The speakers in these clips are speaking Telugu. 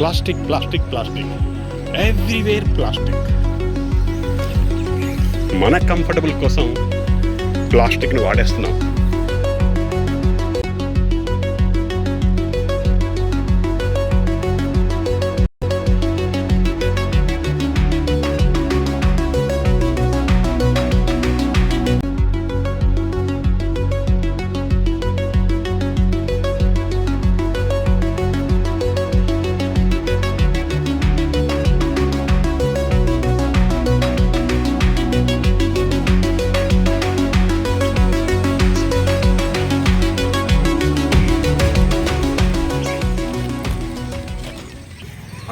Plastic plastic plastic everywhere plastic. మన కంఫర్టబుల్ కోసం ప్లాస్టిక్ని వాడేస్తున్నాం.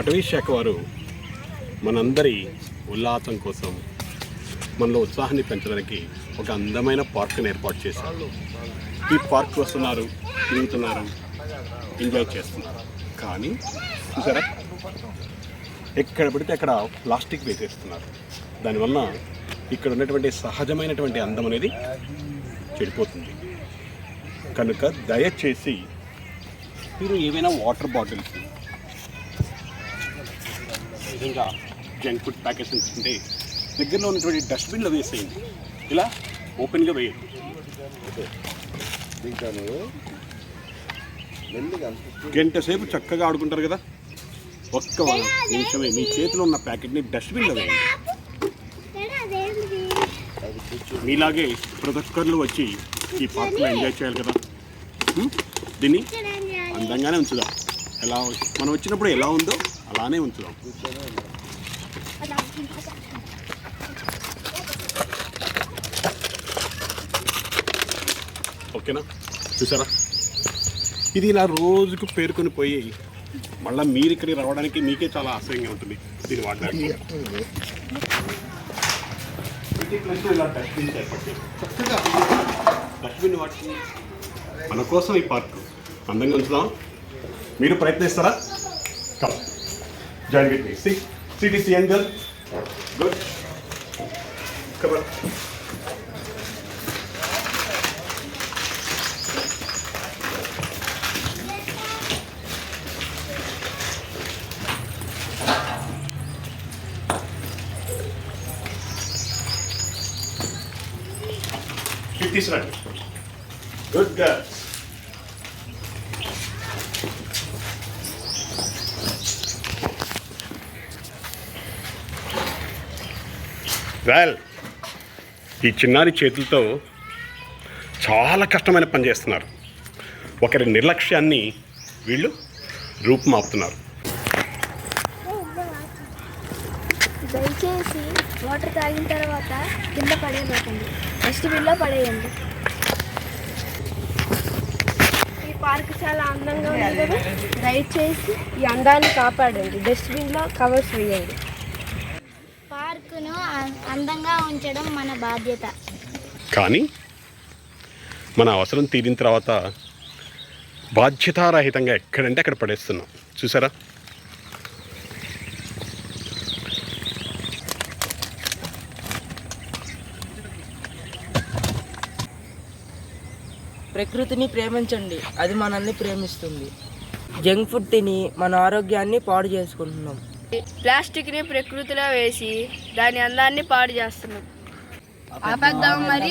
అటవీ శాఖ వారు మనందరి ఉల్లాసం కోసం మనలో ఉత్సాహాన్ని పెంచడానికి ఒక అందమైన పార్క్ని ఏర్పాటు చేశారు. ఈ పార్క్ వస్తున్నారు, తిరుగుతున్నారు, ఎంజాయ్ చేస్తున్నారు. కానీ చూసారా, ఎక్కడ పడితే అక్కడ ప్లాస్టిక్ వేసేస్తున్నారు. దానివల్ల ఇక్కడ ఉన్నటువంటి సహజమైనటువంటి అందం అనేది చెడిపోతుంది. కనుక దయచేసి మీరు ఏవైనా వాటర్ బాటిల్స్, విధంగా జంక్ ఫుడ్ ప్యాకెట్స్ ఉంటే దగ్గరలో ఉన్నటువంటి డస్ట్బిన్లో వేసేయండి. ఇలా ఓపెన్గా వేయండి. గంట సేపు చక్కగా ఆడుకుంటారు కదా, ఒక్క నిమిషమే మీ చేతిలో ఉన్న ప్యాకెట్ని డస్ట్బిన్లో వేయండి. మీలాగే ప్రతి ఒక్కరు వచ్చి ఈ పార్క్లో ఎంజాయ్ చేయాలి కదా. దీన్ని అందంగానే ఉంచుదాం. ఎలా మనం వచ్చినప్పుడు ఎలా ఉందో అలానే ఉంచుదాం. ఓకేనా? చూసారా, ఇది ఇలా రోజుకు పేరుకొని పోయి మళ్ళీ మీరు ఇక్కడికి రావడానికి మీకే చాలా ఆశ్చర్యంగా ఉంటుంది. దీన్ని వాడడానికి ఇలా డస్ట్బిన్ ఏర్పడి చక్కగా డస్ట్బిన్ వాటి మన కోసం ఈ పార్క్ అందంగా ఉంచుదాం. మీరు ప్రయత్నిస్తారా? Come join with me. See this young girl? Good. Come on. Keep this right. Good girl. Well, ఈ చిన్నారి చేతులతో చాలా కష్టమైన పని చేస్తున్నారు. ఒకరి నిర్లక్ష్యాన్ని వీళ్ళు రూపుమాపుతున్నారు. దయచేసి వాటర్ తాగిన తర్వాత కింద పడేయకండి, డస్ట్బిన్లో పడేయండి. ఈ పార్క్ చాలా అందంగా ఉంది కదా, దయచేసి ఈ అందాన్ని కాపాడండి, డస్ట్బిన్లో కవర్స్ వేయండి. పార్కును అందంగా ఉంచడం మన బాధ్యత. కానీ మన అవసరం తీరిన తర్వాత బాధ్యతారహితంగా ఎక్కడంటే అక్కడ పడేస్తున్నాం. చూసారా? ప్రకృతిని ప్రేమించండి, అది మనల్ని ప్రేమిస్తుంది. జంక్ ఫుడ్ తిని మన ఆరోగ్యాన్ని పాడు చేసుకుంటున్నాం. ప్లాస్టిక్ని ప్రకృతిలో వేసి దాని అందాన్ని పాడు చేస్తున్నాం. ఆపేద్దాం మరి.